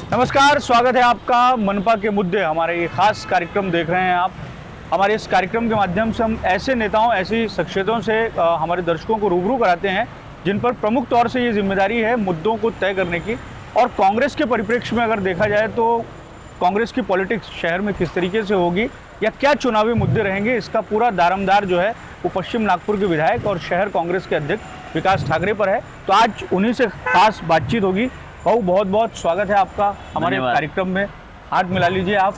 नमस्कार, स्वागत है आपका मनपा के मुद्दे हमारे ये खास कार्यक्रम देख रहे हैं आप। हमारे इस कार्यक्रम के माध्यम से हम ऐसे नेताओं, ऐसी शख्सियतों से हमारे दर्शकों को रूबरू कराते हैं जिन पर प्रमुख तौर से ये जिम्मेदारी है मुद्दों को तय करने की। और कांग्रेस के परिप्रेक्ष्य में अगर देखा जाए तो कांग्रेस की पॉलिटिक्स शहर में किस तरीके से होगी या क्या चुनावी मुद्दे रहेंगे, इसका पूरा दारोमदार जो है वो पश्चिम नागपुर के विधायक और शहर कांग्रेस के अध्यक्ष विकास ठाकरे पर है। तो आज उन्हीं से खास बातचीत होगी। भाऊ, बहुत बहुत स्वागत है आपका हमारे कार्यक्रम में। हाथ मिला लीजिए आप।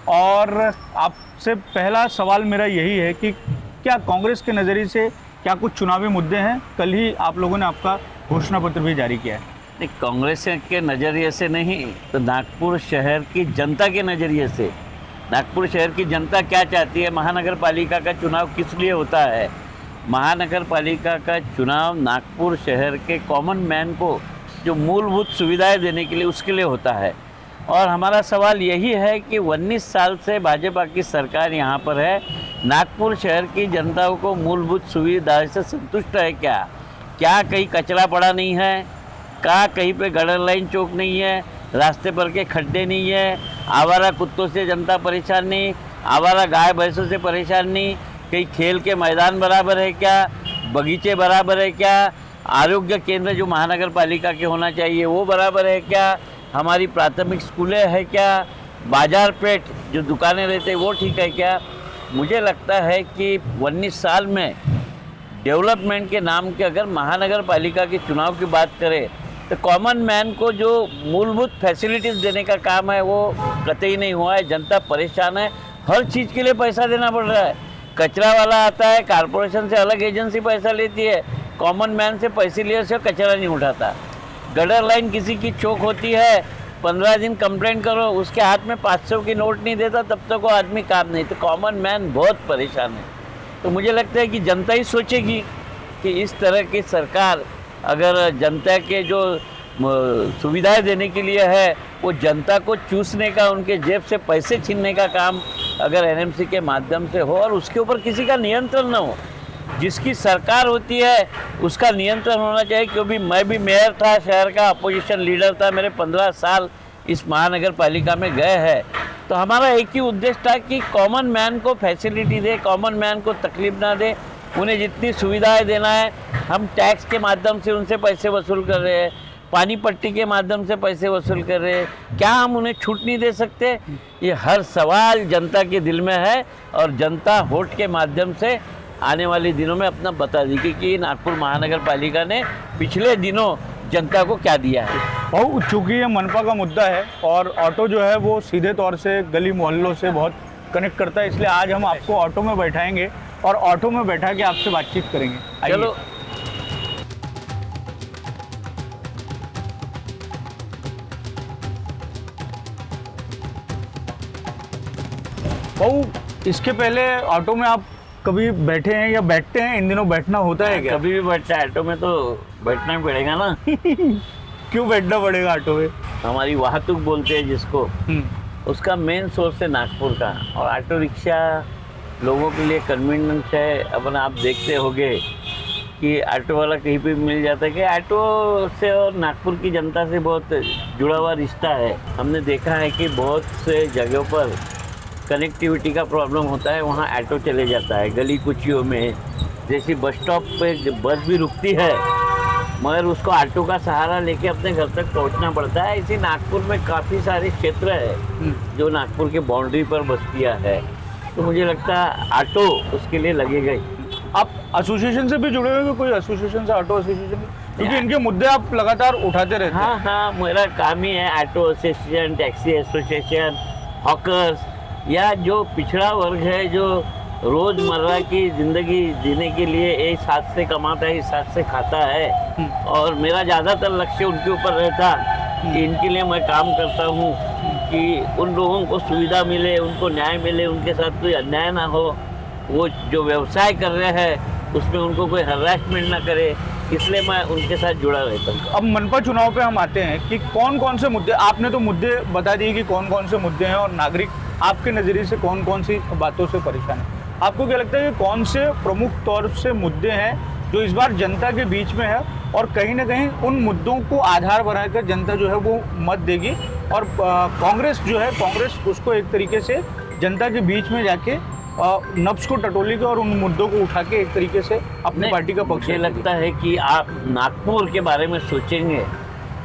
और आपसे पहला सवाल मेरा यही है कि क्या कांग्रेस के नज़रिए से क्या कुछ चुनावी मुद्दे हैं? कल ही आप लोगों ने आपका घोषणा पत्र भी जारी किया है। नहीं, कांग्रेस के नज़रिए से नहीं तो नागपुर शहर की जनता के नज़रिए से। नागपुर शहर की जनता क्या चाहती है? महानगर पालिका का चुनाव किस लिए होता है? महानगर पालिका का चुनाव नागपुर शहर के कॉमन मैन को जो मूलभूत सुविधाएं देने के लिए, उसके लिए होता है। और हमारा सवाल यही है कि 19 साल से भाजपा की सरकार यहाँ पर है, नागपुर शहर की जनता को मूलभूत सुविधाएं से संतुष्ट है क्या? क्या कहीं कचरा पड़ा नहीं है? क्या कहीं पे गटर लाइन चौक नहीं है? रास्ते पर के खड्डे नहीं है? आवारा कुत्तों से जनता परेशान नहीं? आवारा गाय भैंसों से परेशान नहीं? कहीं खेल के मैदान बराबर है क्या? बगीचे बराबर है क्या? आरोग्य केंद्र जो महानगर पालिका के होना चाहिए वो बराबर है क्या? हमारी प्राथमिक स्कूलें हैं क्या? बाजार पेट जो दुकानें रहते हैं वो ठीक है क्या? मुझे लगता है कि 19 साल में डेवलपमेंट के नाम के अगर महानगर पालिका के चुनाव की बात करें तो कॉमन मैन को जो मूलभूत फैसिलिटीज़ देने का काम है वो कतई नहीं हुआ है। जनता परेशान है, हर चीज़ के लिए पैसा देना पड़ रहा है। कचरा वाला आता है, कारपोरेशन से अलग एजेंसी पैसा लेती है, कॉमन मैन से पैसे लिए से कचरा नहीं उठाता। गटर लाइन किसी की चौक होती है, 15 दिन कंप्लेंट करो, उसके हाथ में 500 की नोट नहीं देता, तब तक वो आदमी काम नहीं। तो कॉमन मैन बहुत परेशान है। तो मुझे लगता है कि जनता ही सोचेगी कि इस तरह की सरकार अगर जनता के जो सुविधाएं देने के लिए है वो जनता को चूसने का, उनके जेब से पैसे छीनने का काम अगर एनएमसी के माध्यम से हो और उसके ऊपर किसी का नियंत्रण न हो। जिसकी सरकार होती है उसका नियंत्रण होना चाहिए। क्योंकि मैं भी मेयर था, शहर का अपोजिशन लीडर था, मेरे 15 साल इस महानगर पालिका में गए हैं। तो हमारा एक ही उद्देश्य था कि कॉमन मैन को फैसिलिटी दे, कॉमन मैन को तकलीफ ना दे, उन्हें जितनी सुविधाएं देना है। हम टैक्स के माध्यम से उनसे पैसे वसूल कर रहे हैं, पानी पट्टी के माध्यम से पैसे वसूल कर रहे हैं, क्या हम उन्हें छूट नहीं दे सकते? ये हर सवाल जनता के दिल में है और जनता वोट के माध्यम से आने वाले दिनों में अपना बता देगी कि नागपुर महानगर पालिका ने पिछले दिनों जनता को क्या दिया है। भाऊ, चूँकि ये मनपा का मुद्दा है और ऑटो जो है वो सीधे तौर से गली मोहल्लों से बहुत कनेक्ट करता है, इसलिए आज हम आपको ऑटो में बैठाएंगे और ऑटो में बैठा के आपसे बातचीत करेंगे। चलो। भाऊ, इसके पहले ऑटो में आप कभी बैठे हैं या बैठते हैं? इन दिनों बैठना होता है क्या? कभी भी बैठता है ऑटो में तो बैठना ही पड़ेगा ना। क्यों बैठना पड़ेगा ऑटो में? हमारी वाहतूक बोलते हैं जिसको, उसका मेन सोर्स है नागपुर का। और ऑटो रिक्शा लोगों के लिए कन्वीनियंस है। अपन आप देखते होंगे कि ऑटो वाला कहीं पे मिल जाता है कि ऑटो से और नागपुर की जनता से बहुत जुड़ा हुआ रिश्ता है। हमने देखा है कि बहुत से जगहों पर कनेक्टिविटी का प्रॉब्लम होता है, वहाँ ऑटो चले जाता है। गली कुचियों में जैसे बस स्टॉप पे बस भी रुकती है मगर उसको ऑटो का सहारा लेके अपने घर तक पहुँचना पड़ता है। इसी नागपुर में काफ़ी सारे क्षेत्र है जो नागपुर के बाउंड्री पर बस्तियाँ है। तो मुझे लगता है ऑटो उसके लिए लगेगा ही। आप एसोसिएशन से भी जुड़े हुए हैं? कोई एसोसिएशन से, ऑटो एसोसिएशन? क्योंकि इनके मुद्दे आप लगातार उठाते रहते हैं। हाँ, मेरा काम ही है auto association, taxi association, hawkers या जो पिछड़ा वर्ग है जो रोज़मर्रा की ज़िंदगी जीने के लिए इस हाथ से कमाता है, इस हाथ से खाता है। और मेरा ज़्यादातर लक्ष्य उनके ऊपर रहता कि इनके लिए मैं काम करता हूँ कि उन लोगों को सुविधा मिले, उनको न्याय मिले, उनके साथ कोई अन्याय ना हो, वो जो व्यवसाय कर रहे हैं उसमें उनको कोई हरासमेंट ना करे, इसलिए मैं उनके साथ जुड़ा रहता हूँ। अब मनपा चुनाव पे हम आते हैं कि कौन कौन से मुद्दे, आपने तो मुद्दे बता दिए कि कौन कौन से मुद्दे हैं और नागरिक आपके नज़रिए से कौन कौन सी बातों से परेशान है। आपको क्या लगता है कि कौन से प्रमुख तौर से मुद्दे हैं जो इस बार जनता के बीच में है और कहीं ना कहीं उन मुद्दों को आधार बनाकर जनता जो है वो मत देगी और कांग्रेस जो है, कांग्रेस उसको एक तरीके से जनता के बीच में जाके नब्ज को टटोली के और उन मुद्दों को उठा के एक तरीके से अपनी पार्टी का पक्ष मुझे लगता है कि आप नागपुर के बारे में सोचेंगे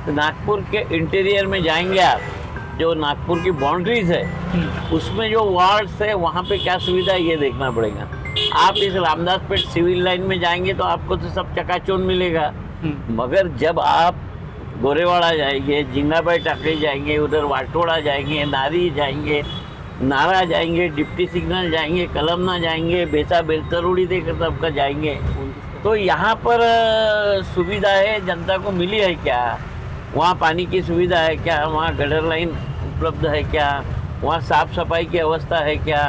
तो नागपुर के इंटीरियर में जाएंगे आप, जो नागपुर की बाउंड्रीज है उसमें जो वार्ड्स है वहाँ पे क्या सुविधा है ये देखना पड़ेगा। आप इस रामदास पेट सिविल लाइन में जाएंगे तो आपको तो सब चकाचौंध मिलेगा, मगर जब आप गोरेवाड़ा जाएंगे, जिंगाबाई टाकड़ी जाएंगे, उधर वाटोड़ा जाएंगे, नारी जाएंगे, नारा जाएंगे, डिप्टी सिग्नल जाएंगे, कलमना जाएंगे, बेसा बेलतरोड़ी देकर सबका जाएंगे, तो यहाँ पर सुविधा है जनता को मिली है क्या? वहाँ पानी की सुविधा है क्या? वहाँ गटर लाइन उपलब्ध है क्या? वहाँ साफ़ सफाई की अवस्था है क्या?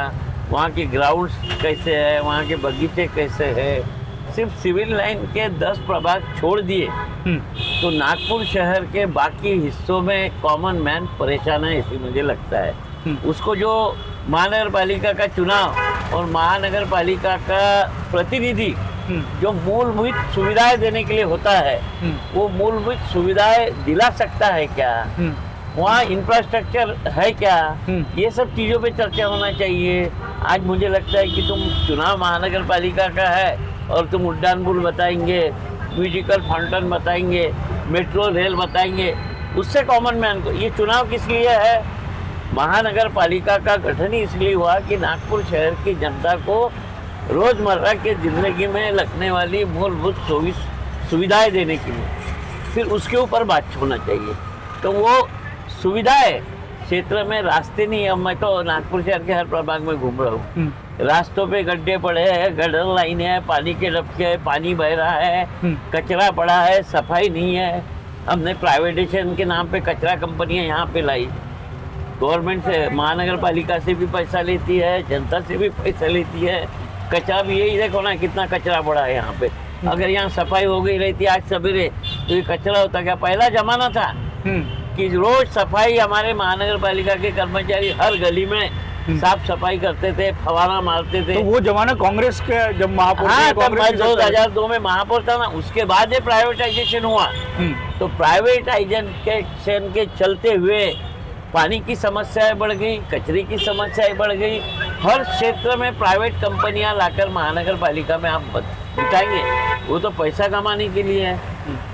वहाँ के ग्राउंड्स कैसे है? वहाँ के बगीचे कैसे है? सिर्फ सिविल लाइन के 10 प्रभाग छोड़ दिए तो नागपुर शहर के बाकी हिस्सों में कॉमन मैन परेशान है, ऐसी मुझे लगता है। उसको जो महानगर पालिका का चुनाव और महानगर पालिका का प्रतिनिधि जो मूलभूत सुविधाएं देने के लिए होता है वो मूलभूत सुविधाएं दिला सकता है क्या? वहाँ इंफ्रास्ट्रक्चर है क्या? ये सब चीज़ों पे चर्चा होना चाहिए। आज मुझे लगता है कि तुम चुनाव महानगर पालिका का है और तुम उड्डान पुल बताएंगे, म्यूजिकल फाउंटेन बताएंगे, मेट्रो रेल बताएंगे, उससे कॉमन मैन को ये चुनाव किस लिए है? महानगर पालिका का गठन ही इसलिए हुआ कि नागपुर शहर की जनता को रोज़मर्रा के ज़िंदगी में लगने वाली मूलभूत सुविधाएं देने के लिए, फिर उसके ऊपर बात होना चाहिए। तो वो सुविधाएं क्षेत्र में रास्ते नहीं, अब मैं तो नागपुर शहर के हर प्रभाग में घूम रहा हूँ, रास्तों पे गड्ढे पड़े हैं, गटर लाइन है, पानी के डबके, पानी बह रहा है, कचरा पड़ा है, सफाई नहीं है। हमने प्राइवेटाइजेशन के नाम पे कचरा कंपनियां यहाँ पे लाई, गवर्नमेंट से, महानगर पालिका से भी पैसा लेती है, जनता से भी पैसा लेती है। कचरा भी यही देखो ना कितना कचरा पड़ा है यहाँ पे। अगर यहाँ सफाई हो गई रहती आज सवेरे तो ये कचरा होता क्या? पहला जमाना था कि रोज सफाई हमारे महानगर पालिका के कर्मचारी हर गली में साफ सफाई करते थे, फवारा मारते थे। तो वो जमाना कांग्रेस के जब महापौर, हाँ, तब 2002 में महापौर था ना, उसके बाद ये प्राइवेटाइजेशन हुआ। तो प्राइवेटाइजेशन के चलते हुए पानी की समस्याएं बढ़ गई, कचरे की समस्याएं बढ़ गई। हर क्षेत्र में प्राइवेट कंपनियां लाकर महानगर पालिका में आप बिठाएंगे, वो तो पैसा कमाने के लिए है।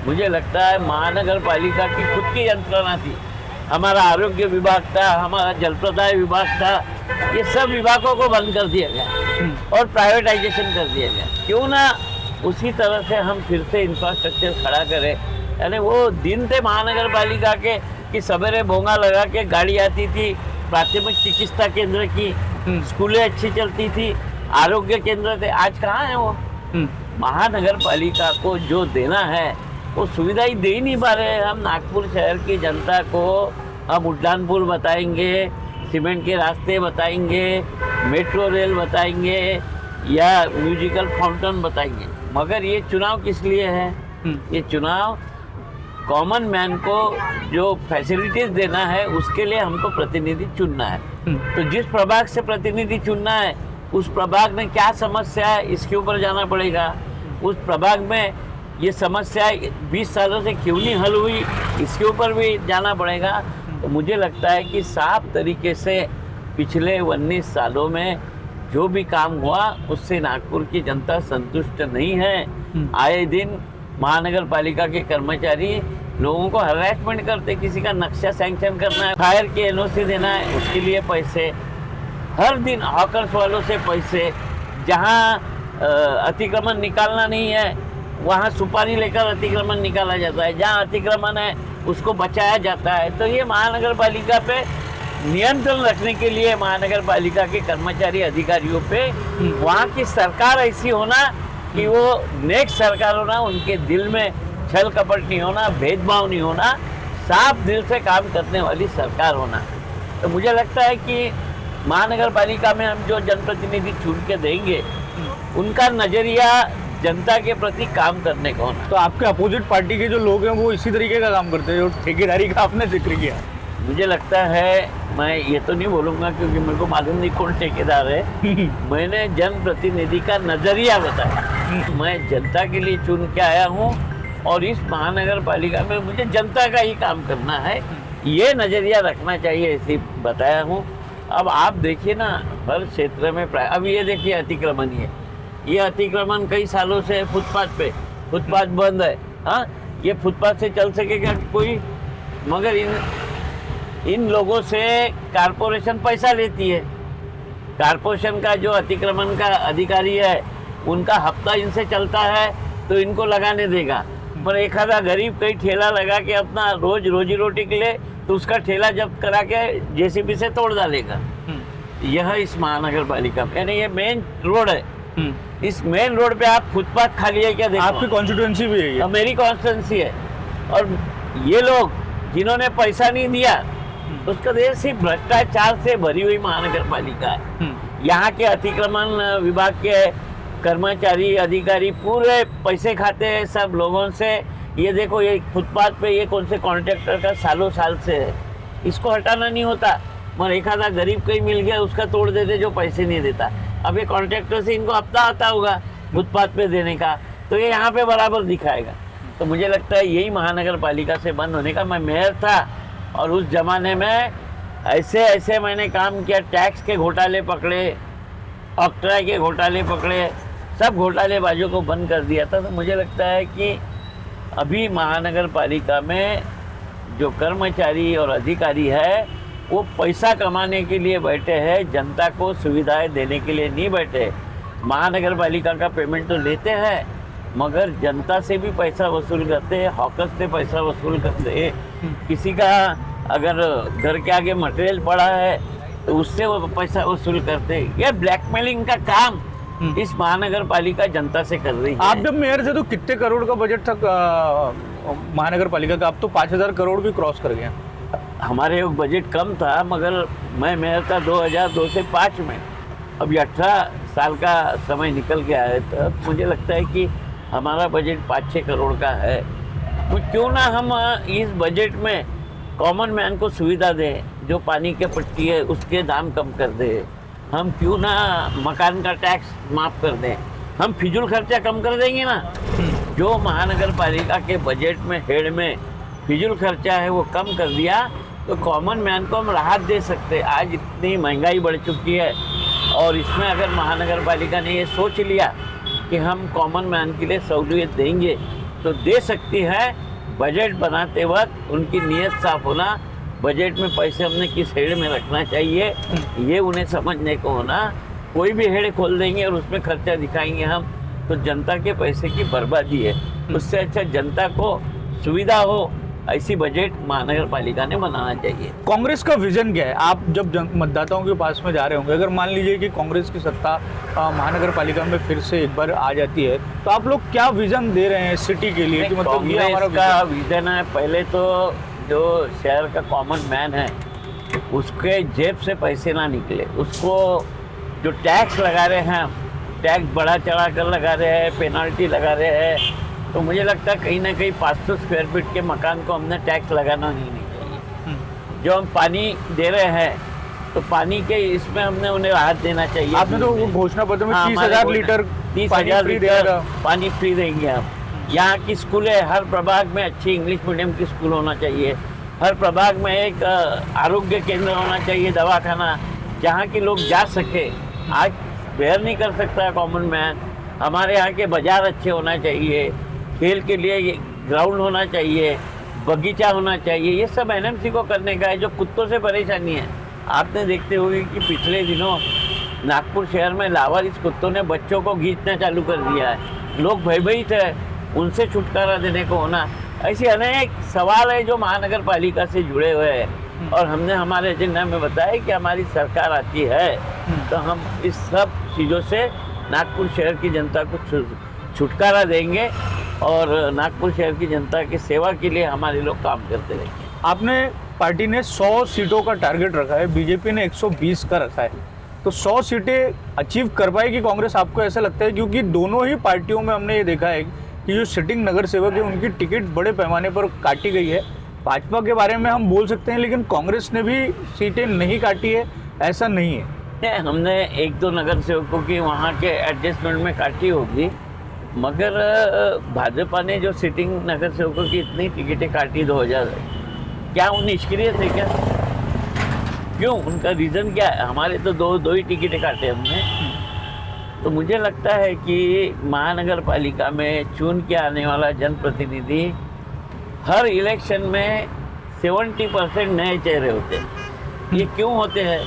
मुझे लगता है महानगर पालिका की खुद की यंत्रणा थी, हमारा आरोग्य विभाग था, हमारा जल प्रदाय विभाग था, ये सब विभागों को बंद कर दिया गया और प्राइवेटाइजेशन कर दिया गया। क्यों ना उसी तरह से हम फिर से इंफ्रास्ट्रक्चर खड़ा करें। यानी वो दिन थे महानगर पालिका के कि सवेरे भोंगा लगा के गाड़ी आती थी, प्राथमिक चिकित्सा केंद्र की, स्कूलें अच्छी चलती थी, आरोग्य केंद्र थे। आज कहाँ है वो? महानगर पालिका को जो देना है वो सुविधा ही दे ही नहीं पा रहे हैं। हम नागपुर शहर की जनता को हम उड्डान पुल बताएंगे, सीमेंट के रास्ते बताएंगे, मेट्रो रेल बताएंगे या म्यूजिकल फाउंटेन बताएंगे, मगर ये चुनाव किस लिए है? ये चुनाव कॉमन मैन को जो फैसिलिटीज देना है उसके लिए हमको प्रतिनिधि चुनना है। तो जिस प्रभाग से प्रतिनिधि चुनना है उस प्रभाग में क्या समस्या है इसके ऊपर जाना पड़ेगा। उस प्रभाग में ये समस्या 20 सालों से क्यों नहीं हल हुई इसके ऊपर भी जाना पड़ेगा। तो मुझे लगता है कि साफ तरीके से पिछले 19 सालों में जो भी काम हुआ उससे नागपुर की जनता संतुष्ट नहीं है। आए दिन महानगर पालिका के कर्मचारी लोगों को हरासमेंट करते, किसी का नक्शा सैंक्शन करना है, फायर की एनओसी देना है, उसके लिए पैसे, हर दिन हॉकर्स वालों से पैसे, जहां अतिक्रमण निकालना नहीं है वहां सुपारी लेकर अतिक्रमण निकाला जाता है, जहां अतिक्रमण है उसको बचाया जाता है। तो ये महानगर पालिका पे नियंत्रण रखने के लिए महानगर पालिका के कर्मचारी अधिकारियों पे वहाँ की सरकार ऐसी होना कि वो नेक्स्ट सरकार होना, उनके दिल में छल कपट नहीं होना, भेदभाव नहीं होना, साफ दिल से काम करने वाली सरकार होना। तो मुझे लगता है कि महानगर पालिका में हम जो जनप्रतिनिधि चुन के देंगे उनका नज़रिया जनता के प्रति काम करने का होना। तो आपके अपोजिट पार्टी के जो लोग हैं वो इसी तरीके का काम करते हैं जो ठेकेदारी का आपने जिक्र किया? मुझे लगता है, मैं ये तो नहीं बोलूँगा क्योंकि मेरे को मालूम नहीं कौन ठेकेदार है। मैंने जनप्रतिनिधि का नज़रिया बताया। मैं जनता के लिए चुन के आया हूँ और इस महानगर पालिका में मुझे जनता का ही काम करना है। ये नज़रिया रखना चाहिए, ऐसे बताया हूँ। अब आप देखिए ना, हर क्षेत्र में प्राय, अब ये देखिए अतिक्रमण ही है, ये अतिक्रमण कई सालों से फुटपाथ पे, फुटपाथ बंद है। हाँ, ये फुटपाथ से चल सकेगा कोई? मगर इन लोगों से कारपोरेशन पैसा लेती है। कारपोरेशन का जो अतिक्रमण का अधिकारी है, उनका हफ्ता इनसे चलता है तो इनको लगाने देगा। पर एक आधा गरीब कहीं ठेला लगा के अपना रोजी रोटी के लिए, तो उसका ठेला जब्त करा के जेसीबी से तोड़ डालेगा। यह इस महानगर पालिका में, यानी ये मेन रोड है, इस मेन रोड पे आप फुटपाथ खाली है क्या? देखो, आपकी कॉन्स्टिट्यूएंसी भी है ये? मेरी कॉन्स्टिट्यूएंसी है। और ये लोग जिन्होंने पैसा नहीं दिया, उसका देश सिर्फ भ्रष्टाचार से भरी हुई महानगर पालिका है। यहाँ के अतिक्रमण विभाग के कर्मचारी अधिकारी पूरे पैसे खाते हैं सब लोगों से। ये देखो, ये फुटपाथ पे ये कौन से कॉन्ट्रैक्टर का सालों साल से है, इसको हटाना नहीं होता। मगर एक आधा गरीब कहीं मिल गया, उसका तोड़ देते जो पैसे नहीं देता। अब ये कॉन्ट्रैक्टर से इनको हफ्ता आता होगा फुटपाथ पे देने का, तो ये यहाँ पे बराबर दिखाएगा। तो मुझे लगता है यही महानगर पालिका से बंद होने का। मैं मेयर था और उस जमाने में ऐसे मैंने काम किया, टैक्स के घोटाले पकड़े, ऑक्ट्रा के घोटाले पकड़े, सब घोटालेबाजों को बंद कर दिया था। तो मुझे लगता है कि अभी महानगर पालिका में जो कर्मचारी और अधिकारी है, वो पैसा कमाने के लिए बैठे हैं, जनता को सुविधाएं देने के लिए नहीं बैठे। महानगर पालिका का पेमेंट तो लेते हैं, मगर जनता से भी पैसा वसूल करते हैं, हॉकर्स से पैसा वसूल करते हैं। किसी का अगर घर के आगे मटेरियल पड़ा है तो उससे वो पैसा वसूल करते हैं। ये ब्लैकमेलिंग का काम इस महानगर पालिका जनता से कर रही है। आप जब मेयर थे तो कितने करोड़ का बजट था महानगर पालिका का? अब तो 5,000 करोड़ भी क्रॉस कर गया। हमारे बजट कम था, मगर मैं मेयर था 2002 से 5 में। अभी 18 साल का समय निकल गया है, तो मुझे लगता है कि हमारा बजट 5-6 करोड़ का है। तो क्यों ना हम इस बजट में कॉमन मैन को सुविधा दें, जो पानी के पट्टी है उसके दाम कम कर दें। हम क्यों ना मकान का टैक्स माफ़ कर दें, हम फिजूल खर्चा कम कर देंगे ना। जो महानगर पालिका के बजट में हेड में फिजूल खर्चा है वो कम कर दिया, तो कॉमन मैन को हम राहत दे सकते हैं। आज इतनी महंगाई बढ़ चुकी है, और इसमें अगर महानगर पालिका ने ये सोच लिया कि हम कॉमन मैन के लिए सहूलियत देंगे, तो दे सकती है। बजट बनाते वक्त उनकी नीयत साफ होना, बजट में पैसे हमने किस हेड में रखना चाहिए, ये उन्हें समझने को होना। कोई भी हेड खोल देंगे और उसमें खर्चा दिखाएंगे हम, तो जनता के पैसे की बर्बादी है। उससे अच्छा जनता को सुविधा हो, ऐसी बजट महानगर पालिका ने बनाना चाहिए। कांग्रेस का विजन क्या है? आप जब मतदाताओं के पास में जा रहे होंगे, अगर मान लीजिए कि कांग्रेस की सत्ता महानगर पालिका में फिर से एक बार आ जाती है, तो आप लोग क्या विजन दे रहे हैं सिटी के लिए? कि मतलब ये हमारा का विजन है, पहले तो जो शहर का कॉमन मैन है उसके जेब से पैसे ना निकले। उसको जो टैक्स लगा रहे हैं, टैक्स बढ़ा चढ़ा कर लगा रहे हैं, पेनल्टी लगा रहे हैं, तो मुझे लगता है कहीं ना कहीं 500 स्क्वायर फीट के मकान को हमने टैक्स लगाना ही नहीं चाहिए। जो हम पानी दे रहे हैं, तो पानी के इसमें हमने उन्हें राहत देना चाहिए। आपने तो घोषणा पत्र में 30,000 लीटर 30,000 लीटर पानी फ्री देंगे हम। यहाँ की स्कूलें, हर प्रभाग में अच्छी इंग्लिश मीडियम की स्कूल होना चाहिए, हर प्रभाग में एक आरोग्य केंद्र होना चाहिए, दवाखाना, जहाँ के लोग जा सके। आज बेयर नहीं कर सकता है कॉमन मैन। हमारे यहाँ के बाज़ार अच्छे होना चाहिए, खेल के लिए ग्राउंड होना चाहिए, बगीचा होना चाहिए। ये सब एनएमसी को करने का है। जो कुत्तों से परेशानी है, आपने देखते हुए कि पिछले दिनों नागपुर शहर में लावारिस कुत्तों ने बच्चों को खींचना चालू कर दिया है। लोग भयभीत है, उनसे छुटकारा देने को होना। ऐसे अनेक सवाल है जो महानगर पालिका से जुड़े हुए हैं, और हमने हमारे एजेंडा में बताया कि हमारी सरकार आती है तो हम इस सब चीज़ों से नागपुर शहर की जनता को छुटकारा देंगे, और नागपुर शहर की जनता की सेवा के लिए हमारे लोग काम करते रहेंगे। आपने पार्टी ने 100 सीटों का टारगेट रखा है, बीजेपी ने 120 का रखा है, तो 100 सीटें अचीव कर पाएगी कांग्रेस? आपको ऐसा लगता है? क्योंकि दोनों ही पार्टियों में हमने ये देखा है कि जो सिटिंग नगर सेवक है उनकी टिकट बड़े पैमाने पर काटी गई है। भाजपा के बारे में हम बोल सकते हैं, लेकिन कांग्रेस ने भी सीटें नहीं काटी है, ऐसा नहीं है। हमने 1-2 नगर सेवकों की वहाँ के एडजस्टमेंट में काटी होगी, मगर भाजपा ने जो सिटिंग नगर सेवकों की इतनी टिकटें काटी 2000 क्या वो निष्क्रिय थे क्या? क्यों? उनका रीज़न क्या है? हमारे तो दो ही टिकटें काटे हमने। तो मुझे लगता है कि महानगर पालिका में चुन के आने वाला जनप्रतिनिधि हर इलेक्शन में 70% नए चेहरे होते हैं। ये क्यों होते हैं?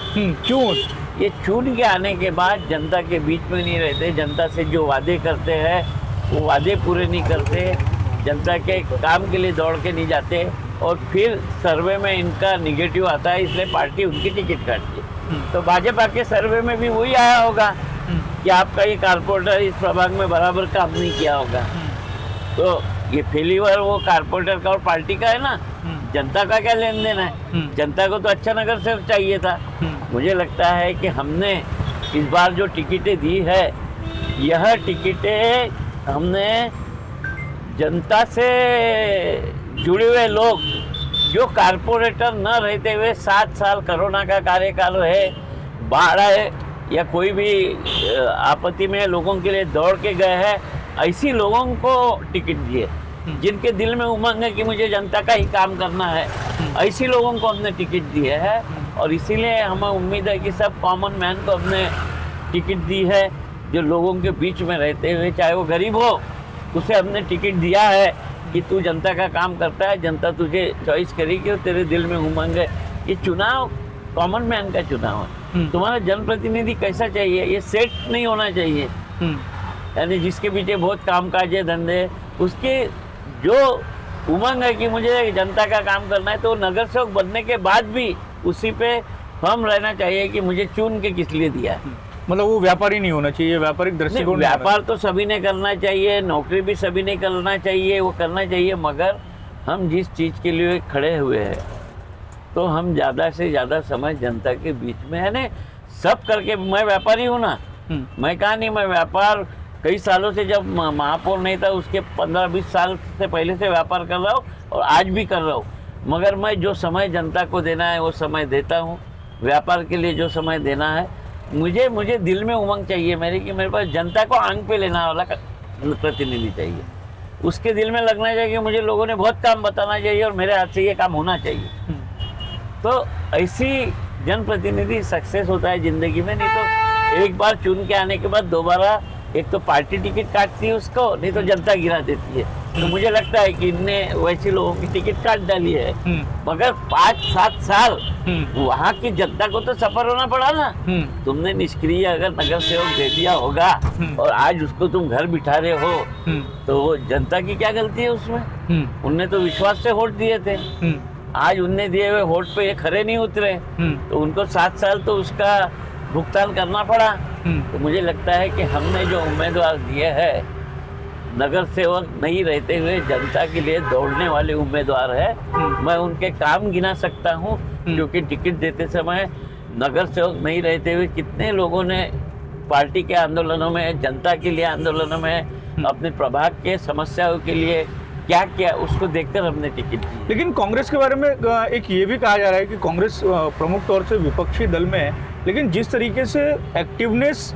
क्यों? ये चुन के आने के बाद जनता के बीच में नहीं रहते, जनता से जो वादे करते हैं वो वादे पूरे नहीं करते, जनता के काम के लिए दौड़ के नहीं जाते, और फिर सर्वे में इनका निगेटिव आता है, इसलिए पार्टी उनकी टिकट काटती है। तो भाजपा के सर्वे में भी वही आया होगा कि आपका ये कारपोरेटर इस प्रभाग में बराबर काम नहीं किया होगा। तो ये फेलिवर वो कारपोरेटर का और पार्टी का है ना, जनता का क्या लेन देन है? जनता को तो अच्छा नगर से चाहिए था। मुझे लगता है कि हमने इस बार जो टिकटें दी है, यह टिकटें हमने जनता से जुड़े हुए लोग जो कारपोरेटर न रहते हुए 7 साल कोरोना का कार्यकाल रहे, बाढ़ आए या कोई भी आपत्ति में लोगों के लिए दौड़ के गए हैं, ऐसी लोगों को टिकट दिए, जिनके दिल में उमंग है कि मुझे जनता का ही काम करना है, ऐसी लोगों को हमने टिकट दिए है। और इसीलिए हमें उम्मीद है कि सब कॉमन मैन को हमने टिकट दी है, जो लोगों के बीच में रहते हुए, चाहे वो गरीब हो, उसे हमने टिकट दिया है कि तू जनता का काम करता है, जनता तुझे चॉइस करेगी और तेरे दिल में उमंग है। ये चुनाव कॉमन मैन का चुनाव है। तुम्हारा जनप्रतिनिधि कैसा चाहिए? ये सेट नहीं होना चाहिए, यानी जिसके पीछे बहुत कामकाज है, धंधे, उसके जो उमंग है कि मुझे जनता का काम करना है, तो नगर सेवक बनने के बाद भी उसी पे फर्म रहना चाहिए कि मुझे चुन के किस लिए दिया है। मतलब वो व्यापारी नहीं होना चाहिए, व्यापारिक दृष्टिकोण। व्यापार तो सभी ने करना चाहिए, नौकरी भी सभी ने करना चाहिए, वो करना चाहिए, मगर हम जिस चीज़ के लिए खड़े हुए हैं तो हम ज़्यादा से ज़्यादा समय जनता के बीच में है ना, सब करके। मैं व्यापारी हूँ ना, मैं कहा नहीं, मैं व्यापार कई सालों से, जब महापौर नहीं था उसके 15-20 साल से पहले से व्यापार कर रहा हूँ और आज भी कर रहा हूँ, मगर मैं जो समय जनता को देना है वो समय देता हूँ। व्यापार के लिए जो समय देना है, मुझे दिल में उमंग चाहिए मेरे, कि मेरे पास जनता को आंख पे लेने वाला प्रतिनिधि चाहिए। उसके दिल में लगना चाहिए कि मुझे लोगों ने बहुत काम बताना चाहिए और मेरे हाथ से ये काम होना चाहिए। तो ऐसी जनप्रतिनिधि सक्सेस होता है ज़िंदगी में। नहीं तो एक बार चुन के आने के बाद दोबारा एक तो पार्टी टिकट काटती है उसको, नहीं तो जनता गिरा देती है। तो मुझे लगता है कि इनने वैसे लोगों की टिकट काट डाली है, मगर 5-7 साल वहाँ की जनता को तो सफर होना पड़ा ना। तुमने निष्क्रिय अगर नगर सेवक दे दिया होगा और आज उसको तुम घर बिठा रहे हो, तो जनता की क्या गलती है उसमें? उनने तो विश्वास से वोट दिए थे, आज उनने दिए हुए वोट पे ये खरे नहीं उतरे, तो उनको 7 साल तो उसका भुगतान करना पड़ा। तो मुझे लगता है कि हमने जो उम्मीदवार दिए हैं, नगर सेवक नहीं रहते हुए जनता के लिए दौड़ने वाले उम्मीदवार है। मैं उनके काम गिना सकता हूँ, क्योंकि टिकट देते समय नगर सेवक नहीं रहते हुए कितने लोगों ने पार्टी के आंदोलनों में, जनता के लिए आंदोलनों में, अपने प्रभाग के समस्याओं के लिए क्या किया, उसको देखकर हमने टिकट दी। लेकिन कांग्रेस के बारे में एक ये भी कहा जा रहा है कि कांग्रेस प्रमुख तौर से विपक्षी दल में है, लेकिन जिस तरीके से एक्टिवनेस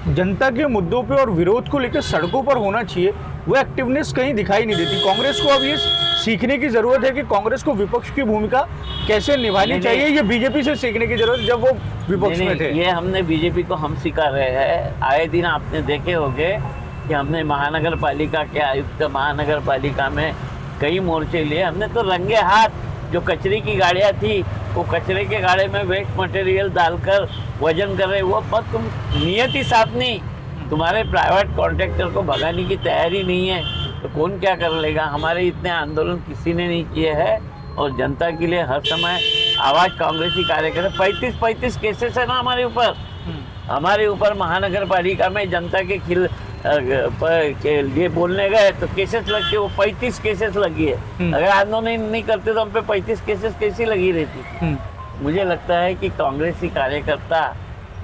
जनता के मुद्दों पे और विरोध को लेकर सड़कों पर होना चाहिए, वो एक्टिवनेस कहीं दिखाई नहीं देती। कांग्रेस को अब ये सीखने की जरूरत है कि कांग्रेस को विपक्ष की भूमिका कैसे निभानी चाहिए। ये बीजेपी से सीखने की जरूरत, जब वो विपक्ष में थे। ये हमने बीजेपी को हम सिखा रहे हैं। आए दिन आपने देखे होंगे कि हमने महानगर पालिका के आयुक्त, महानगर पालिका में कई मोर्चे लिए। हमने तो रंगे हाथ जो कचरे की गाड़ियाँ थी, वो कचरे के गाड़े में वेस्ट मटेरियल डालकर वजन कर रहे। वो पर तुम नियत ही साफ नहीं, तुम्हारे प्राइवेट कॉन्ट्रैक्टर को भगाने की तैयारी नहीं है, तो कौन क्या कर लेगा। हमारे इतने आंदोलन किसी ने नहीं किए हैं, और जनता के लिए हर समय आवाज़ कांग्रेसी कार्यकर्ता। 35 केसेस है ना हमारे ऊपर महानगर पालिका में जनता के लिए बोलने गए तो केसेस लग के, वो 35 केसेस लगी है। अगर आंदोलन नहीं करते तो हम पे 35 केसेस कैसी लगी रहती। मुझे लगता है कि कांग्रेसी कार्यकर्ता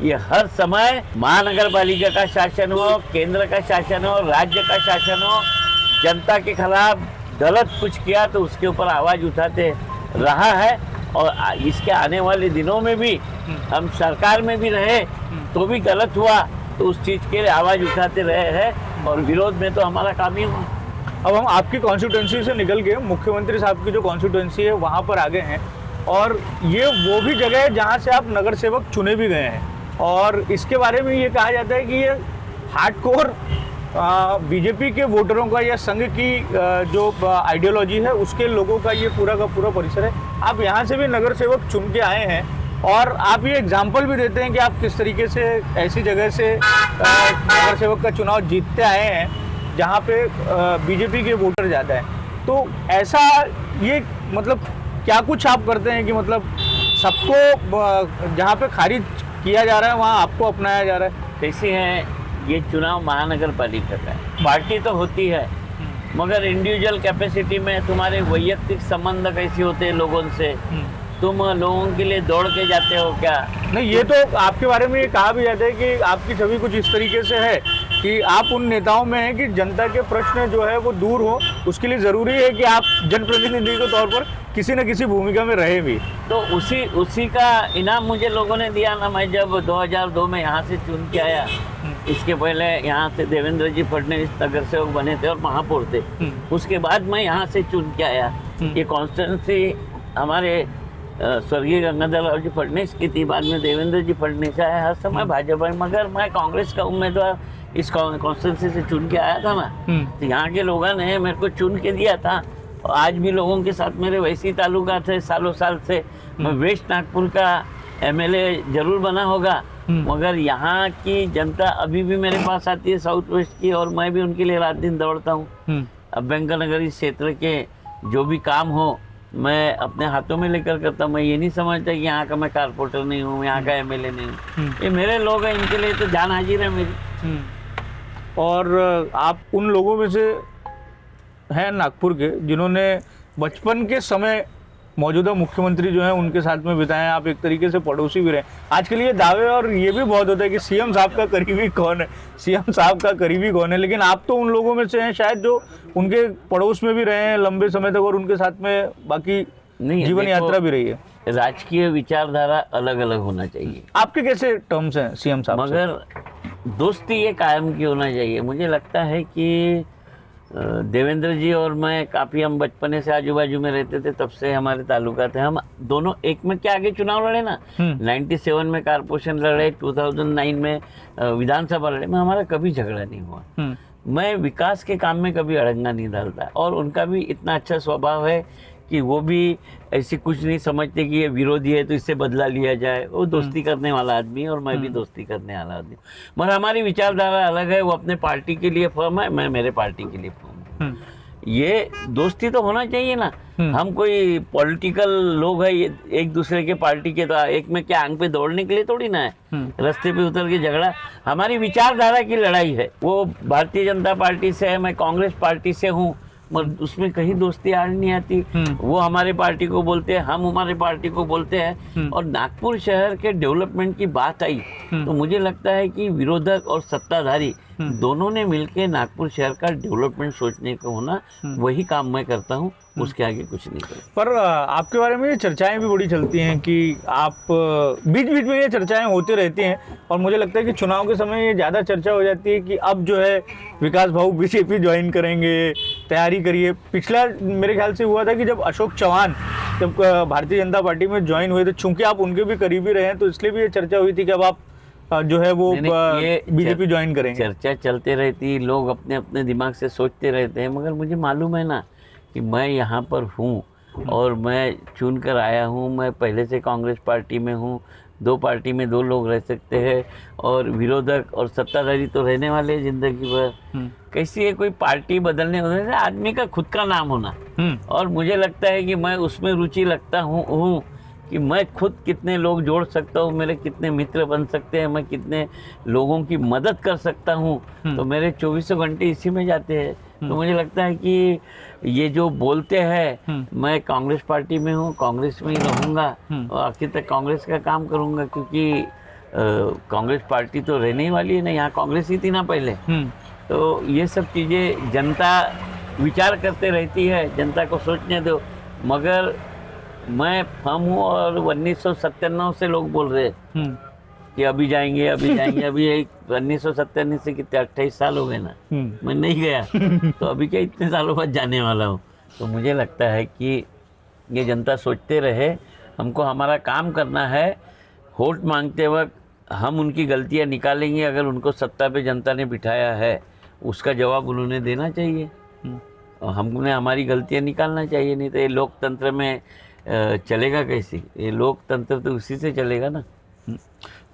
ये हर समय महानगर पालिका का शासन हो, केंद्र का शासन हो, राज्य का शासन हो, जनता के खिलाफ गलत कुछ किया तो उसके ऊपर आवाज़ उठाते रहा है। और इसके आने वाले दिनों में भी हम सरकार में भी रहे तो भी गलत हुआ तो उस चीज़ के लिए आवाज़ उठाते रहे हैं, और विरोध में तो हमारा काम ही हुआ। अब हम आपकी कॉन्स्टिट्यूंसी से निकल के मुख्यमंत्री साहब की जो कॉन्स्टिट्यूंसी है वहाँ पर आ गए हैं, और ये वो भी जगह है जहाँ से आप नगर सेवक चुने भी गए हैं। और इसके बारे में ये कहा जाता है कि ये हार्डकोर बीजेपी के वोटरों का या संघ की जो आइडियोलॉजी है उसके लोगों का ये पूरा का पूरा परिसर है। आप यहाँ से भी नगर सेवक चुन के आए हैं, और आप ये एग्जाम्पल भी देते हैं कि आप किस तरीके से ऐसी जगह से नगर सेवक का चुनाव जीतते आए हैं जहाँ पे बीजेपी के वोटर ज़्यादा हैं। तो ऐसा ये मतलब क्या कुछ आप करते हैं कि मतलब सबको जहाँ पे खारिज किया जा रहा है वहाँ आपको अपनाया जा रहा है? कैसे है, ये चुनाव महानगर पालिका का है, पार्टी तो होती है मगर इंडिविजुअल कैपेसिटी में तुम्हारे वैयक्तिक संबंध कैसे होते हैं लोगों से, तुम लोगों के लिए दौड़ के जाते हो क्या? नहीं, ये तो आपके बारे में ये कहा भी जाता है कि आपकी छवि कुछ इस तरीके से है कि आप उन नेताओं में हैं कि जनता के प्रश्न जो है वो दूर हो, उसके लिए ज़रूरी है कि आप जनप्रतिनिधि के तौर पर किसी न किसी भूमिका में रहे भी। तो उसी का इनाम मुझे लोगों ने दिया ना। मैं जब 2002 में यहाँ से चुन के आया, इसके पहले यहाँ से देवेंद्र जी फडणवीस नगर सेवक बने थे और महापौर थे, उसके बाद मैं यहाँ से चुन के आया। ये कॉन्स्टिट्यूंसी हमारे स्वर्गीय गंगाधर जी फडणवीस की थी, बाद में देवेंद्र जी फडणवीस आए, हर समय भाजपा, मगर मैं कांग्रेस का उम्मीदवार इस कॉन्स्टिट्यूंसी से चुन के आया था ना, तो यहाँ के लोगों ने मेरे को चुन के दिया था। और आज भी लोगों के साथ मेरे वैसी ताल्लुकात है सालों साल से। मैं वेस्ट नागपुर का एमएलए जरूर बना होगा, मगर यहाँ की जनता अभी भी मेरे पास आती है साउथ वेस्ट की, और मैं भी उनके लिए रात दिन दौड़ता हूँ। अब बेंगल इस क्षेत्र के जो भी काम हो मैं अपने हाथों में लेकर करता हूँ। मैं ये नहीं समझता कि यहाँ का मैं कारपोरेटर नहीं हूँ, यहाँ का एमएलए नहीं हूँ, ये मेरे लोग हैं, इनके लिए तो जान हाजिर है मेरी। और आप उन लोगों में से हैं नागपुर के जिन्होंने बचपन के समय मौजूदा मुख्यमंत्री जो हैं उनके साथ में बिताए, आप एक तरीके से पड़ोसी भी रहे। आजकल ये दावे और ये भी बहुत होता है कि सीएम साहब का करीबी कौन है, सीएम साहब का करीबी कौन है, लेकिन आप तो उन लोगों में से हैं शायद जो उनके पड़ोस में भी रहे हैं लंबे समय तक और उनके साथ में बाकी जीवन यात्रा भी रही है। राजकीय विचारधारा अलग अलग होना चाहिए। आपके कैसे टर्म्स हैं सीएम साहब? मगर दोस्ती ये कायम की होना चाहिए। मुझे लगता है कि देवेंद्र जी और मैं काफ़ी, हम बचपने से आजू बाजू में रहते थे, तब से हमारे ताल्लुका थे। हम दोनों एक में के आगे चुनाव लड़े ना, 97 में कारपोरेशन लड़े, 2009 में विधानसभा लड़े, में हमारा कभी झगड़ा नहीं हुआ। मैं विकास के काम में कभी अड़ंगा नहीं डालता, और उनका भी इतना अच्छा स्वभाव है कि वो भी ऐसी कुछ नहीं समझते कि ये विरोधी है तो इससे बदला लिया जाए। वो दोस्ती करने वाला आदमी है और मैं भी दोस्ती करने वाला आदमी हूँ। मगर हमारी विचारधारा अलग है। वो अपने पार्टी के लिए फर्म है, मैं मेरे पार्टी के लिए फर्म हूँ। ये दोस्ती तो होना चाहिए ना। हम कोई पॉलिटिकल लोग हैं, ये एक दूसरे के पार्टी के तो एक में क्या आंख पे दौड़ने के लिए थोड़ी ना है, रास्ते पे उतर के झगड़ा। हमारी विचारधारा की लड़ाई है। वो भारतीय जनता पार्टी से है, मैं कांग्रेस पार्टी से हूँ, मगर उसमें कहीं दोस्ती आज नहीं आती। वो हमारे पार्टी को बोलते हैं, हम हमारे पार्टी को बोलते हैं। और नागपुर शहर के डेवलपमेंट की बात आई तो मुझे लगता है कि विरोधक और सत्ताधारी दोनों ने मिलकर नागपुर शहर का डेवलपमेंट सोचने को होना, वही काम मैं करता हूँ, उसके आगे कुछ नहीं करता। पर आपके बारे में ये चर्चाएं भी बड़ी चलती हैं कि आप बीच बीच में ये चर्चाएं होती रहती हैं, और मुझे लगता है कि चुनाव के समय ये ज़्यादा चर्चा हो जाती है कि अब जो है विकास भाऊ बीजेपी ज्वाइन करेंगे, तैयारी करिए। पिछला मेरे ख्याल से हुआ था कि जब अशोक चौहान जब भारतीय जनता पार्टी में ज्वाइन हुए थे, चूंकि आप उनके भी करीबी रहे हैं तो इसलिए भी ये चर्चा हुई थी कि अब आप जो है वो बीजेपी ज्वाइन करेंगे। चर्चा चलते रहती, लोग अपने अपने दिमाग से सोचते रहते हैं, मगर मुझे मालूम है ना कि मैं यहाँ पर हूँ और मैं चुन कर आया हूँ। मैं पहले से कांग्रेस पार्टी में हूँ। दो पार्टी में दो लोग रह सकते हैं, और विरोधक और सत्ताधारी तो रहने वाले जिंदगी भर। कैसी है कोई पार्टी बदलने से आदमी का खुद का नाम होना, और मुझे लगता है कि मैं उसमें रुचि लगता हूँ कि मैं खुद कितने लोग जोड़ सकता हूँ, मेरे कितने मित्र बन सकते हैं, मैं कितने लोगों की मदद कर सकता हूँ। तो मेरे 24 घंटे इसी में जाते हैं। तो मुझे लगता है कि ये जो बोलते हैं, मैं कांग्रेस पार्टी में हूँ, कांग्रेस में ही रहूँगा और आखिर तक कांग्रेस का काम करूँगा, क्योंकि कांग्रेस पार्टी तो रहने ही वाली है ना, यहाँ कांग्रेस ही थी ना पहले। तो ये सब चीज़ें जनता विचार करते रहती है, जनता को सोचने दो। मगर मैं फर्म हूँ, और 1997 से लोग बोल रहे हैं कि अभी जाएंगे अभी 1997 से कितने 28 साल हो गए ना, मैं नहीं गया तो अभी क्या इतने सालों बाद जाने वाला हूँ। तो मुझे लगता है कि ये जनता सोचते रहे, हमको हमारा काम करना है। वोट मांगते वक्त हम उनकी गलतियाँ निकालेंगे, अगर उनको सत्ता पे जनता ने बिठाया है उसका जवाब उन्होंने देना चाहिए और हमने हमारी गलतियाँ निकालना चाहिए। नहीं तो ये लोकतंत्र में चलेगा कैसे? ये लोकतंत्र तो उसी से चलेगा ना।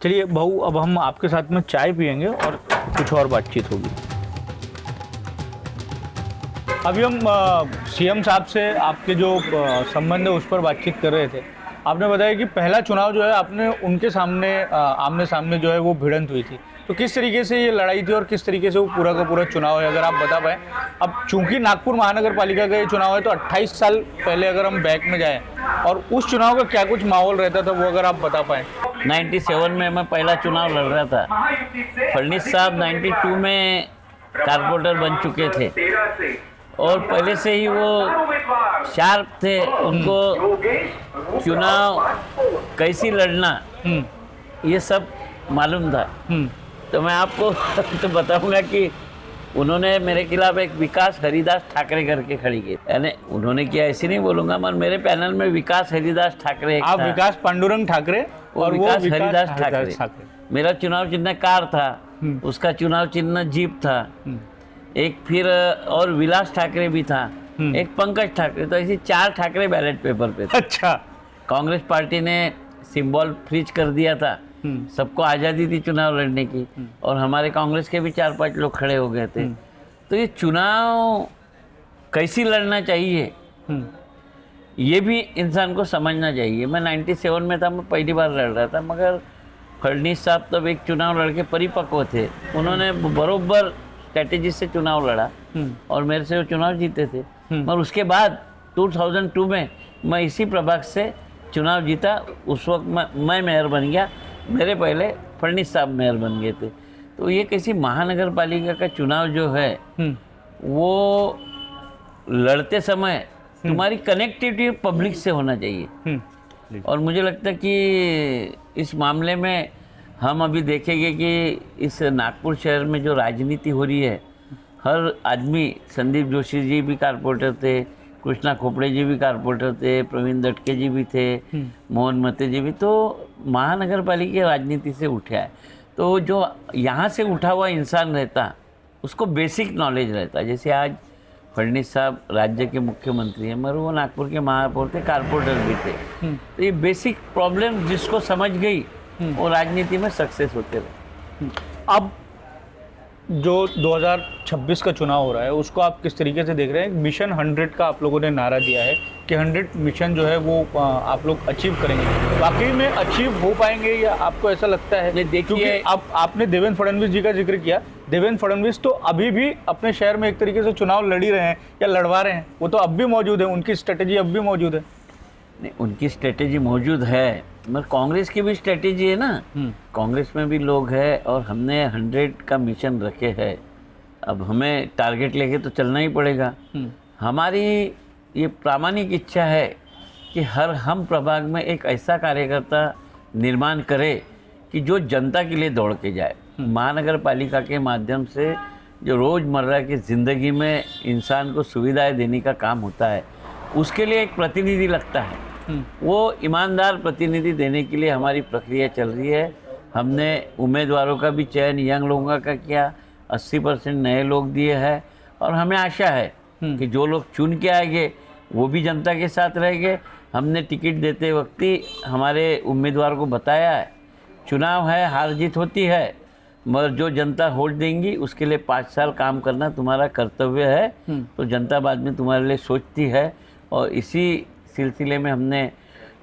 चलिए बहू, अब हम आपके साथ में चाय पियेंगे और कुछ और बातचीत होगी। अभी हम सीएम साहब से आपके जो संबंध है उस पर बातचीत कर रहे थे। आपने बताया कि पहला चुनाव जो है आपने उनके सामने आमने सामने जो है वो भिड़ंत हुई थी, तो किस तरीके से ये लड़ाई थी और किस तरीके से वो पूरा का पूरा चुनाव है, अगर आप बता पाएँ। अब चूंकि नागपुर महानगर पालिका का ये चुनाव है तो 28 साल पहले अगर हम बैक में जाएँ और उस चुनाव का क्या कुछ माहौल रहता था वो अगर आप बता पाएँ। 97 में मैं पहला चुनाव लड़ रहा था। फडणवीस साहब 92 में कारपोरेटर बन चुके थे और पहले से ही वो शार्प थे, उनको चुनाव कैसी लड़ना ये सब मालूम था। तो मैं आपको तो बताऊंगा कि उन्होंने मेरे खिलाफ एक विकास हरिदास ठाकरे करके खड़ी की, यानी उन्होंने किया ऐसे नहीं बोलूंगा, मगर मेरे पैनल में विकास हरिदास ठाकरे एक आप था। विकास पांडुरंग ठाकरे और वो विकास विकास हरिदास ठाकरे। मेरा चुनाव चिन्ह कार था, उसका चुनाव चिन्ह जीप था। एक फिर और विलास ठाकरे भी था, एक पंकज ठाकरे। तो ऐसे 4 ठाकरे बैलेट पेपर पे थे। अच्छा। कांग्रेस पार्टी ने सिंबल फ्रीज कर दिया था, सबको आज़ादी थी चुनाव लड़ने की और हमारे कांग्रेस के भी 4-5 लोग खड़े हो गए थे। तो ये चुनाव कैसी लड़ना चाहिए ये भी इंसान को समझना चाहिए। मैं 97 में था, मैं पहली बार लड़ रहा था, मगर फडणवीस साहब तब एक चुनाव लड़के परिपक्व थे, उन्होंने बरोबर स्ट्रेटेजी से चुनाव लड़ा और मेरे से वो चुनाव जीते थे। और उसके बाद 2002 में मैं इसी प्रभाग से चुनाव जीता। उस वक्त मैं मेयर बन गया, मेरे पहले फडणवीस साहब मेयर बन गए थे। तो ये किसी महानगर पालिका का चुनाव जो है वो लड़ते समय तुम्हारी कनेक्टिविटी पब्लिक से होना चाहिए। और मुझे लगता है कि इस मामले में हम अभी देखेंगे कि इस नागपुर शहर में जो राजनीति हो रही है, हर आदमी, संदीप जोशी जी भी कारपोरेटर थे, कृष्णा खोपड़े जी भी कारपोरेटर थे, प्रवीण दटके जी भी थे, मोहन मते जी भी, तो महानगर पालिका की राजनीति से उठा है। तो जो यहाँ से उठा हुआ इंसान रहता उसको बेसिक नॉलेज रहता। जैसे आज फडणवीस साहब राज्य के मुख्यमंत्री हैं, मगर वो नागपुर के महापौर थे, कारपोरेटर भी थे। तो ये बेसिक प्रॉब्लम जिसको समझ गई वो राजनीति में सक्सेस होते रहे। अब जो 2026 का चुनाव हो रहा है उसको आप किस तरीके से देख रहे हैं? मिशन 100 का आप लोगों ने नारा दिया है कि 100 मिशन जो है वो आप लोग अचीव करेंगे, वाकई में अचीव हो पाएंगे या आपको ऐसा लगता है? देखिए, अब आपने देवेंद्र फडणवीस जी का जिक्र किया। देवेंद्र फडणवीस तो अभी भी अपने शहर में एक तरीके से चुनाव लड़ ही रहे हैं या लड़वा रहे हैं, वो तो अब भी मौजूद है, उनकी स्ट्रेटेजी अब भी मौजूद है। नहीं, उनकी स्ट्रेटेजी मौजूद है, मगर कांग्रेस की भी स्ट्रेटेजी है ना। कांग्रेस में भी लोग हैं और हमने 100 का मिशन रखे हैं। अब हमें टारगेट लेके तो चलना ही पड़ेगा। हमारी ये प्रामाणिक इच्छा है कि हम प्रभाग में एक ऐसा कार्यकर्ता निर्माण करें कि जो जनता के लिए दौड़ के जाए। महानगर पालिका के माध्यम से जो रोज़मर्रा की ज़िंदगी में इंसान को सुविधाएं देने का काम होता है, उसके लिए एक प्रतिनिधि लगता है। वो ईमानदार प्रतिनिधि देने के लिए हमारी प्रक्रिया चल रही है। हमने उम्मीदवारों का भी चयन यंग लोगों का किया, 80% नए लोग दिए हैं और हमें आशा है कि जो लोग चुन के आएंगे वो भी जनता के साथ रहेंगे। हमने टिकट देते वक्त ही हमारे उम्मीदवार को बताया है, चुनाव है, हार जीत होती है, मगर जो जनता वोट देंगी उसके लिए 5 साल काम करना तुम्हारा कर्तव्य है। तो जनता बाद में तुम्हारे लिए सोचती है। और इसी सिलसिले में हमने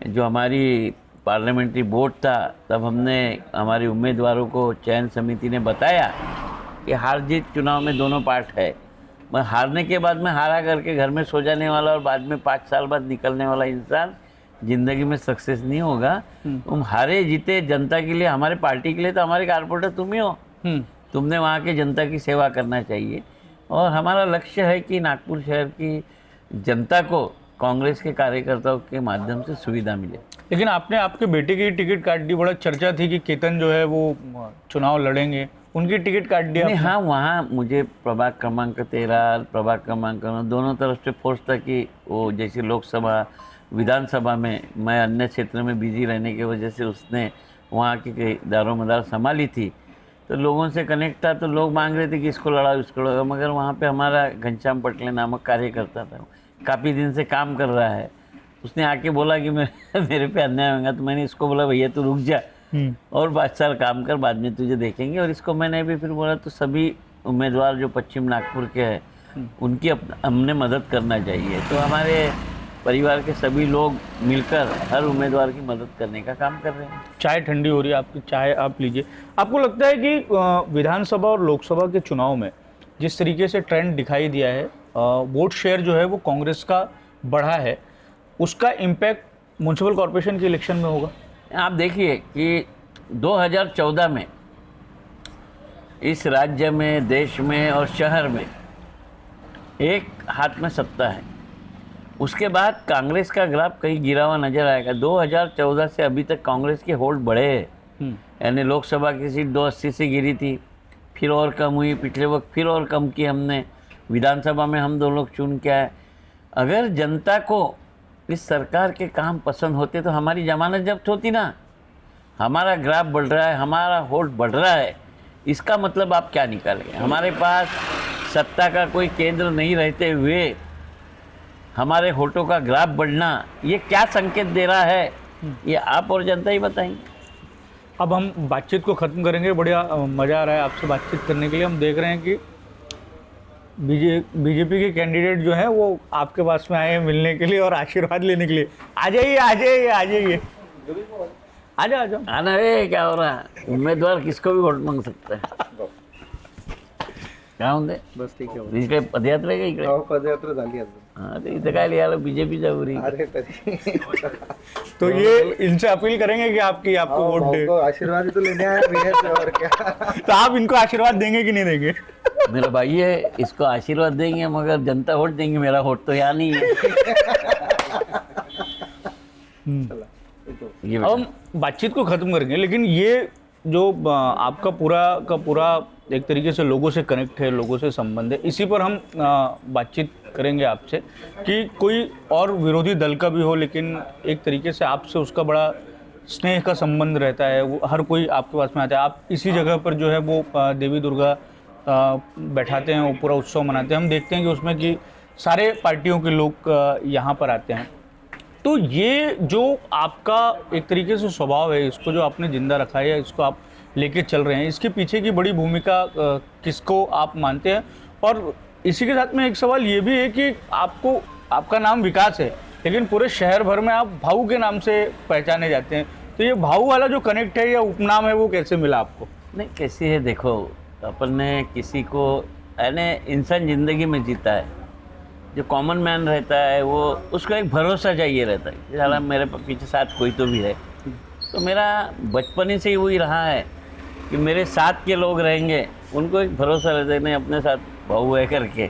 जो हमारी पार्लियामेंट्री बोर्ड था, तब हमने हमारे उम्मीदवारों को चयन समिति ने बताया कि हार जीत चुनाव में दोनों पार्ट है। मैं हारने के बाद में हारा करके घर में सो जाने वाला और बाद में 5 साल बाद निकलने वाला इंसान ज़िंदगी में सक्सेस नहीं होगा। तुम हारे जीते जनता के लिए, हमारे पार्टी के लिए तो हमारे कारपोरेटर तुम ही हो। तुमने वहाँ के जनता की सेवा करना चाहिए। और हमारा लक्ष्य है कि नागपुर शहर की जनता को कांग्रेस के कार्यकर्ताओं के माध्यम से सुविधा मिले। लेकिन आपने आपके बेटे की टिकट काट दी, बड़ा चर्चा थी कि केतन जो है वो चुनाव लड़ेंगे, उनकी टिकट काट दी नहीं, आपने। हाँ, वहाँ मुझे प्रभाग क्रमांक 13, प्रभाग क्रमांक 9 दोनों तरफ से फोर्स था कि वो जैसे लोकसभा विधानसभा में मैं अन्य क्षेत्र में बिजी रहने की वजह से उसने वहाँ की दारोमदार संभाली थी, तो लोगों से कनेक्ट था, तो लोग मांग रहे थे कि इसको लड़ाओ इसको लड़ाओ, मगर वहाँ पे हमारा घनश्याम पटले नामक कार्यकर्ता था, काफ़ी दिन से काम कर रहा है, उसने आके बोला कि मैं मेरे पे अन्याय होगा, तो मैंने इसको बोला भैया तू रुक जा और 5 साल काम कर, बाद में तुझे देखेंगे। और इसको मैंने भी फिर बोला तो सभी उम्मीदवार जो पश्चिम नागपुर के हैं उनकी हमने मदद करना चाहिए, तो हमारे परिवार के सभी लोग मिलकर हर उम्मीदवार की मदद करने का काम कर रहे हैं। चाय ठंडी हो रही है आपकी, चाय आप लीजिए। आपको लगता है कि विधानसभा और लोकसभा के चुनाव में जिस तरीके से ट्रेंड दिखाई दिया है, वोट शेयर जो है वो कांग्रेस का बढ़ा है, उसका इम्पैक्ट म्यूनसिपल कॉरपोरेशन के इलेक्शन में होगा? आप देखिए कि 2014 में इस राज्य में, देश में और शहर में एक हाथ में सत्ता है, उसके बाद कांग्रेस का ग्राफ कहीं गिरा हुआ नजर आएगा। 2014 से अभी तक कांग्रेस के होल्ड बढ़े हैं, यानी लोकसभा की सीट 280 से गिरी थी, फिर और कम हुई, पिछले वक्त फिर और कम की हमने, विधानसभा में हम 2 लोग चुन के आए। अगर जनता को इस सरकार के काम पसंद होते तो हमारी जमानत जब्त होती ना। हमारा ग्राफ बढ़ रहा है, हमारा होल्ड बढ़ रहा है, इसका मतलब आप क्या निकालेंगे? हमारे पास सत्ता का कोई केंद्र नहीं रहते हुए हमारे होटों का ग्राफ बढ़ना, ये क्या संकेत दे रहा है, ये आप और जनता ही बताएंगे। अब हम बातचीत को ख़त्म करेंगे। बढ़िया मज़ा आ रहा है आपसे बातचीत करने के लिए। हम देख रहे हैं कि बीजेपी के कैंडिडेट जो हैं वो आपके पास में आए हैं मिलने के लिए और आशीर्वाद लेने के लिए। आ जाइए आ जाइए आ जाइए, आ जाओ आ जाओ। आना रे, क्या हो रहा है? उम्मीदवार किसको भी वोट मांग सकता है। काय म्हणते? बस ठीक आहे. इकडे पदयात्रा आहे का इकडे? हो, पदयात्रा झाली अजून. हां, ते इथं काय लिहायला बीजेपीच्या उरी? अरे तरी तो ये इनसे अपील करेंगे कि आपको वोट दे, को आशीर्वाद ही तो लेने आया भैया से, और क्या. तो आप इनको आशीर्वाद देंगे कि नहीं देंगे? मेरा भाई है, इसको आशीर्वाद देंगे मगर जनता वोट देंगे, मेरा वोट तो यहाँ नहीं है। ये अब हम बातचीत को ख़त्म करेंगे, लेकिन ये जो आपका पूरा का पूरा एक तरीके से लोगों से कनेक्ट है, लोगों से संबंध है, इसी पर हम बातचीत करेंगे आपसे कि कोई और विरोधी दल का भी हो, लेकिन एक तरीके से आपसे उसका बड़ा स्नेह का संबंध रहता है, वो हर कोई आपके पास में आता है। आप इसी जगह पर जो है वो देवी दुर्गा बैठाते हैं, वो पूरा उत्सव मनाते हैं। हम देखते हैं कि उसमें कि सारे पार्टियों के लोग यहाँ पर आते हैं। तो ये जो आपका एक तरीके से स्वभाव है, इसको जो आपने जिंदा रखा है, इसको आप लेके चल रहे हैं, इसके पीछे की बड़ी भूमिका किसको आप मानते हैं? और इसी के साथ में एक सवाल ये भी है कि आपका नाम विकास है, लेकिन पूरे शहर भर में आप भाऊ के नाम से पहचाने जाते हैं, तो ये भाऊ वाला जो कनेक्ट है या उपनाम है वो कैसे मिला आपको? नहीं, कैसी है, देखो अपन ने किसी को, यानी इंसान ज़िंदगी में जीता है, जो कॉमन मैन रहता है वो, उसको एक भरोसा चाहिए रहता है कि साला मेरे पीछे साथ कोई तो भी है। तो मेरा बचपन ही से ही वही रहा है कि मेरे साथ के लोग रहेंगे, उनको एक भरोसा रहता है नहीं अपने साथ भाऊ है करके,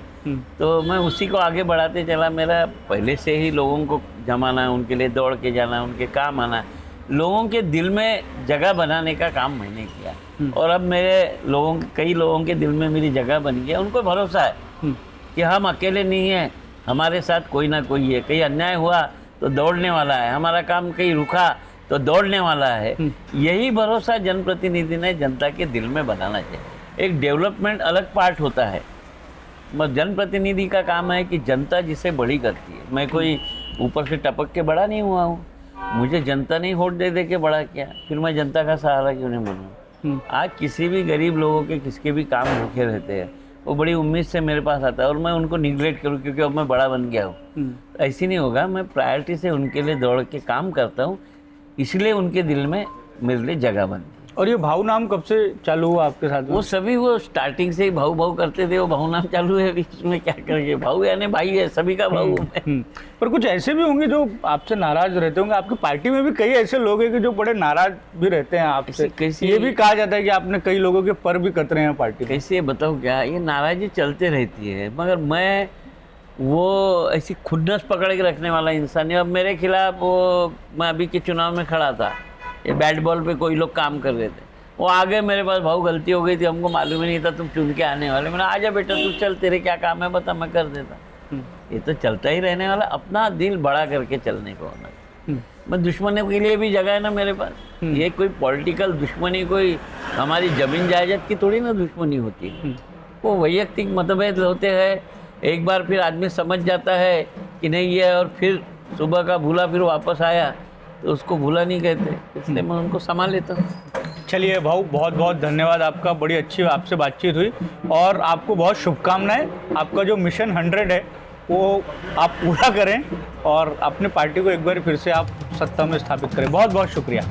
तो मैं उसी को आगे बढ़ाते चला। मेरा पहले से ही लोगों को जमाना, उनके लिए दौड़ के जाना, उनके काम आना, लोगों के दिल में जगह बनाने का काम मैंने किया, और अब कई लोगों के दिल में मेरी जगह बन गई। उनको भरोसा है कि हम अकेले नहीं हैं, हमारे साथ कोई ना कोई है। कहीं अन्याय हुआ तो दौड़ने वाला है, हमारा काम कहीं रुका तो दौड़ने वाला है। यही भरोसा जनप्रतिनिधि ने जनता के दिल में बनाना चाहिए। एक डेवलपमेंट अलग पार्ट होता है, मगर जनप्रतिनिधि का काम है कि जनता जिसे बड़ी करती है। मैं कोई ऊपर से टपक के बड़ा नहीं हुआ हूँ, मुझे जनता नहीं वोट दे के बड़ा किया, फिर मैं जनता का सहारा क्यों नहीं बनूँ? आज किसी भी गरीब लोगों के किसके भी काम भूखे रहते हैं, वो बड़ी उम्मीद से मेरे पास आता है और मैं उनको निगलेक्ट करूँ क्योंकि अब मैं बड़ा बन गया हूँ। ऐसी नहीं होगा, मैं प्रायोरिटी से उनके लिए दौड़ के काम करता हूँ, इसलिए उनके दिल में मेरे लिए जगह बनती है। और ये भाऊ नाम कब से चालू हुआ आपके साथ में? वो स्टार्टिंग से ही भाऊ भाऊ करते थे, वो भाऊ नाम चालू है, बीच में क्या करेंगे? भाऊ यानी भाई है, सभी का भाऊ है। पर कुछ ऐसे भी होंगे जो आपसे नाराज रहते होंगे। आपकी पार्टी में भी कई ऐसे लोग हैं कि जो बड़े नाराज भी रहते हैं आपसे। ये भी कहा जाता है कि आपने कई लोगों के पर भी कतरे हैं पार्टी में। कैसे बताओ क्या, ये नाराजी चलते रहती है, मगर मैं वो ऐसी खुन्नस पकड़ के रखने वाला इंसान है। अब मेरे खिलाफ वो, मैं अभी के चुनाव में खड़ा था, ये बैट बॉल पे कोई लोग काम कर रहे थे, वो आ गए मेरे पास, भाऊ गलती हो गई थी, हमको मालूम ही नहीं था तुम चुन के आने वाले। मैंने आजा बेटा तू चल, तेरे क्या काम है बता, मैं कर देता। ये तो चलता ही रहने वाला, अपना दिल बड़ा करके चलने को होना। मैं दुश्मनों के लिए भी जगह है ना मेरे पास। ये कोई पॉलिटिकल दुश्मनी, कोई हमारी जमीन जायदाद की थोड़ी ना दुश्मनी होती है, वो वैयक्तिक मतभेद होते हैं। एक बार फिर आदमी समझ जाता है कि नहीं ये, और फिर सुबह का भूला फिर वापस आया तो उसको भूला नहीं कहते, इसलिए मैं उनको संभाल लेता हूँ। चलिए भाऊ, बहुत बहुत धन्यवाद आपका, बड़ी अच्छी आपसे बातचीत हुई और आपको बहुत शुभकामनाएं। आपका जो मिशन 100 है वो आप पूरा करें और अपने पार्टी को एक बार फिर से आप सत्ता में स्थापित करें। बहुत बहुत शुक्रिया।